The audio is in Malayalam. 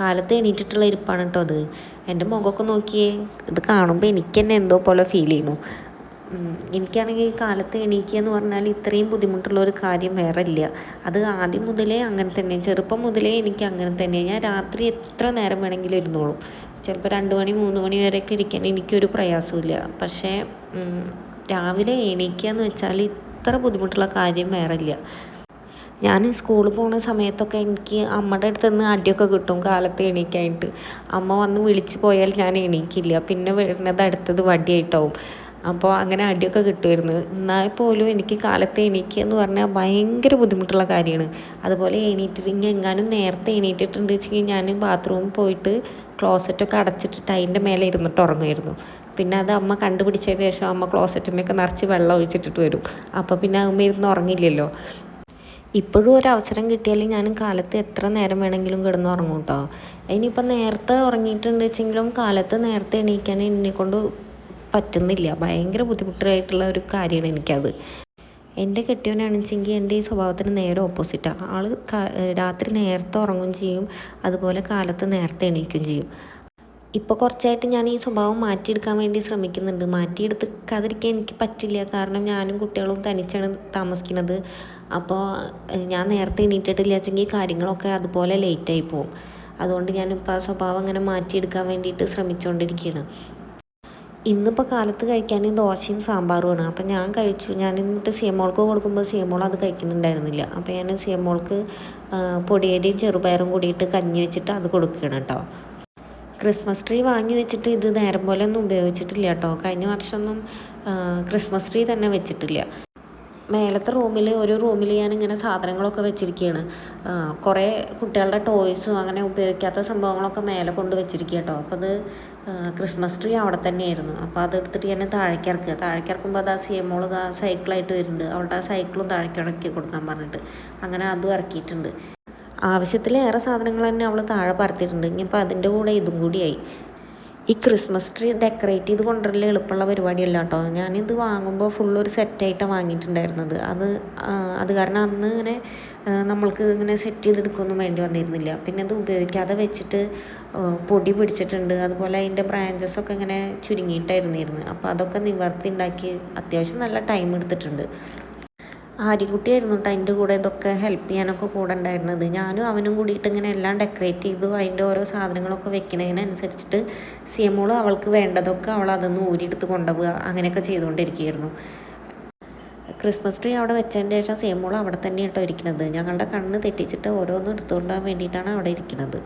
കാലത്ത് എണീറ്റിട്ടുള്ള ഇരിപ്പാണ് കേട്ടോ അത്. എൻ്റെ മുഖമൊക്കെ നോക്കിയേ, ഇത് കാണുമ്പോൾ എനിക്ക് തന്നെ എന്തോ പോലെ ഫീൽ ചെയ്യുന്നു. എനിക്കാണെങ്കിൽ കാലത്ത് എണീക്കുക എന്ന് പറഞ്ഞാൽ ഇത്രയും ബുദ്ധിമുട്ടുള്ള ഒരു കാര്യം വേറെ ഇല്ല. അത് ആദ്യം മുതലേ അങ്ങനെ തന്നെ, ചെറുപ്പം മുതലേ എനിക്ക് അങ്ങനെ തന്നെ. ഞാൻ രാത്രി എത്ര നേരം വേണമെങ്കിലും ഇരുന്നോളും. ചിലപ്പോൾ 2 മണി 3 മണി വരെയൊക്കെ ഇരിക്കാൻ എനിക്കൊരു പ്രയാസമില്ല. പക്ഷേ രാവിലെ എണീക്കുക എന്ന് വെച്ചാൽ ഇത്ര ബുദ്ധിമുട്ടുള്ള കാര്യം വേറെ ഇല്ല. ഞാൻ സ്കൂളിൽ പോകുന്ന സമയത്തൊക്കെ എനിക്ക് അമ്മയുടെ അടുത്ത് നിന്ന് അടിയൊക്കെ കിട്ടും കാലത്ത് എണീക്കാനായിട്ട്. അമ്മ വന്ന് വിളിച്ച് പോയാൽ ഞാൻ എണീക്കില്ല, പിന്നെ വരുന്നത് അടുത്തത് വടിയായിട്ടാവും. അപ്പോൾ അങ്ങനെ അടിയൊക്കെ കിട്ടുമായിരുന്നു. എന്നാൽ പോലും എനിക്ക് കാലത്ത് എണീക്കുക എന്ന് പറഞ്ഞാൽ ഭയങ്കര ബുദ്ധിമുട്ടുള്ള കാര്യമാണ്. അതുപോലെ എണീറ്റിട്ടെങ്കിൽ എങ്ങാനും നേരത്തെ എണീറ്റിട്ടുണ്ട് വെച്ചെങ്കിൽ ഞാൻ ബാത്റൂമിൽ പോയിട്ട് ക്ലോസറ്റൊക്കെ അടച്ചിട്ടിട്ട് അതിൻ്റെ മേലെ ഇരുന്നിട്ട് ഉറങ്ങുമായിരുന്നു. പിന്നെ അത് അമ്മ കണ്ടുപിടിച്ചതിന് ശേഷം അമ്മ ക്ലോസറ്റിൻ്റെയൊക്കെ നിറച്ച് വെള്ളം ഒഴിച്ചിട്ടിട്ട് വരും. അപ്പോൾ പിന്നെ അമ്മ ഇരുന്ന് ഉറങ്ങില്ലല്ലോ. ഇപ്പോഴും ഒരവസരം കിട്ടിയാൽ ഞാൻ കാലത്ത് എത്ര നേരം വേണമെങ്കിലും കിടന്നുറങ്ങും കേട്ടോ. ഇനിയിപ്പോൾ നേരത്തെ ഉറങ്ങിയിട്ടുണ്ട് വെച്ചെങ്കിലും കാലത്ത് നേരത്തെ എണീക്കാൻ എന്നെക്കൊണ്ട് പറ്റുന്നില്ല. ഭയങ്കര ബുദ്ധിമുട്ടായിട്ടുള്ള ഒരു കാര്യമാണ് എനിക്കത്. എൻ്റെ കെട്ടിയവനാണെച്ചെങ്കിൽ എൻ്റെ ഈ സ്വഭാവത്തിന് നേരെ ഓപ്പോസിറ്റാണ്. ആൾ രാത്രി നേരത്തെ ഉറങ്ങുകയും ചെയ്യും, അതുപോലെ കാലത്ത് നേരത്തെ എണീക്കുകയും ചെയ്യും. ഇപ്പോൾ കുറച്ചായിട്ട് ഞാൻ ഈ സ്വഭാവം മാറ്റിയെടുക്കാൻ വേണ്ടി ശ്രമിക്കുന്നുണ്ട്. മാറ്റിയെടുക്കാതിരിക്കാൻ എനിക്ക് പറ്റില്ല. കാരണം ഞാനും കുട്ടികളും തനിച്ചാണ് താമസിക്കുന്നത്. അപ്പോൾ ഞാൻ നേരത്തെ എണീറ്റിട്ടില്ല വെച്ചെങ്കിൽ കാര്യങ്ങളൊക്കെ അതുപോലെ ലേറ്റായി പോകും. അതുകൊണ്ട് ഞാനിപ്പോൾ ആ സ്വഭാവം അങ്ങനെ മാറ്റിയെടുക്കാൻ വേണ്ടിയിട്ട് ശ്രമിച്ചുകൊണ്ടിരിക്കുകയാണ്. ഇന്നിപ്പോൾ കാലത്ത് കഴിക്കാൻ ദോശയും സാമ്പാറുമാണ്. അപ്പം ഞാൻ കഴിച്ചു. ഞാൻ എന്നിട്ട് സിയമോൾക്ക് കൊടുക്കുമ്പോൾ സിയമോൾ അത് കഴിക്കുന്നുണ്ടായിരുന്നില്ല. അപ്പോൾ ഞാൻ സിയമോൾക്ക് പൊടിയരിയും ചെറുപയറും കൂടിയിട്ട് കഞ്ഞി വെച്ചിട്ട് അത് കൊടുക്കുകയാണ് കേട്ടോ. ക്രിസ്മസ് ട്രീ വാങ്ങി വെച്ചിട്ട് ഇത് നേരം പോലെ ഒന്നും ഉപയോഗിച്ചിട്ടില്ല കേട്ടോ. കഴിഞ്ഞ വർഷമൊന്നും ക്രിസ്മസ് ട്രീ തന്നെ വെച്ചിട്ടില്ല. മേലത്തെ ഒരു റൂമിൽ ഞാനിങ്ങനെ സാധനങ്ങളൊക്കെ വെച്ചിരിക്കുകയാണ്. കുറേ കുട്ടികളുടെ ടോയ്സും അങ്ങനെ ഉപയോഗിക്കാത്ത സംഭവങ്ങളൊക്കെ മേലെ കൊണ്ട് വെച്ചിരിക്കുക കേട്ടോ. അപ്പോൾ അത് ക്രിസ്മസ് ട്രീ അവിടെ തന്നെയായിരുന്നു. അപ്പോൾ അതെടുത്തിട്ട് ഞാൻ താഴേക്ക് ഇറക്കുമ്പോൾ അത് ആ സിയമോൾ സൈക്കിളായിട്ട് വരുന്നുണ്ട്. അവളുടെ ആ സൈക്കിളും താഴേക്ക് ഇറക്കി കൊടുക്കാൻ പറഞ്ഞിട്ട് അങ്ങനെ അതും ഇറക്കിയിട്ടുണ്ട്. ആവശ്യത്തിലേറെ സാധനങ്ങൾ തന്നെ അവൾ താഴെ പറത്തിയിട്ടുണ്ട്. ഇനിയിപ്പോൾ അതിൻ്റെ കൂടെ ഇതും കൂടിയായി. ഈ ക്രിസ്മസ് ട്രീ ഡെക്കറേറ്റ് ചെയ്ത് കൊണ്ടുവരൽ എളുപ്പമുള്ള പരിപാടിയല്ല കേട്ടോ. ഞാനിത് വാങ്ങുമ്പോൾ ഫുള്ളൊരു സെറ്റായിട്ടാണ് വാങ്ങിയിട്ടുണ്ടായിരുന്നത്. അത് കാരണം അന്ന് ഇങ്ങനെ നമ്മൾക്ക് ഇങ്ങനെ സെറ്റ് ചെയ്തെടുക്കുകയൊന്നും വേണ്ടി വന്നിരുന്നില്ല. പിന്നെ അത് ഉപയോഗിക്കാതെ വെച്ചിട്ട് പൊടി പിടിച്ചിട്ടുണ്ട്. അതുപോലെ അതിൻ്റെ ബ്രാഞ്ചസൊക്കെ ഇങ്ങനെ ചുരുങ്ങിയിട്ടായിരുന്നിരുന്നു. അപ്പോൾ അതൊക്കെ നിവർത്തി ഉണ്ടാക്കി അത്യാവശ്യം നല്ല ടൈം എടുത്തിട്ടുണ്ട്. ആര്യക്കുട്ടിയായിരുന്നു കേട്ടോ അതിൻ്റെ കൂടെ ഇതൊക്കെ ഹെൽപ്പ് ചെയ്യാനൊക്കെ കൂടെ ഉണ്ടായിരുന്നത്. ഞാനും അവനും കൂടിയിട്ട് ഇങ്ങനെ എല്ലാം ഡെക്കറേറ്റ് ചെയ്തു അതിൻ്റെ ഓരോ സാധനങ്ങളൊക്കെ വെക്കുന്നതിനനുസരിച്ചിട്ട് സിയമോൾ അവൾക്ക് വേണ്ടതൊക്കെ അവൾ അതൊന്ന് ഊരിയെടുത്ത് കൊണ്ടുപോവുക അങ്ങനെയൊക്കെ ചെയ്തുകൊണ്ടിരിക്കുകയായിരുന്നു. ക്രിസ്മസ് ട്രീ അവിടെ വെച്ചതിൻ്റെ ശേഷം സിയമോൾ അവിടെ തന്നെയാണ് കേട്ടോ ഇരിക്കുന്നത്. ഞങ്ങളുടെ കണ്ണ് തെറ്റിച്ചിട്ട് ഓരോന്നും എടുത്തുകൊണ്ടാൻ വേണ്ടിയിട്ടാണ് അവിടെ ഇരിക്കുന്നത്.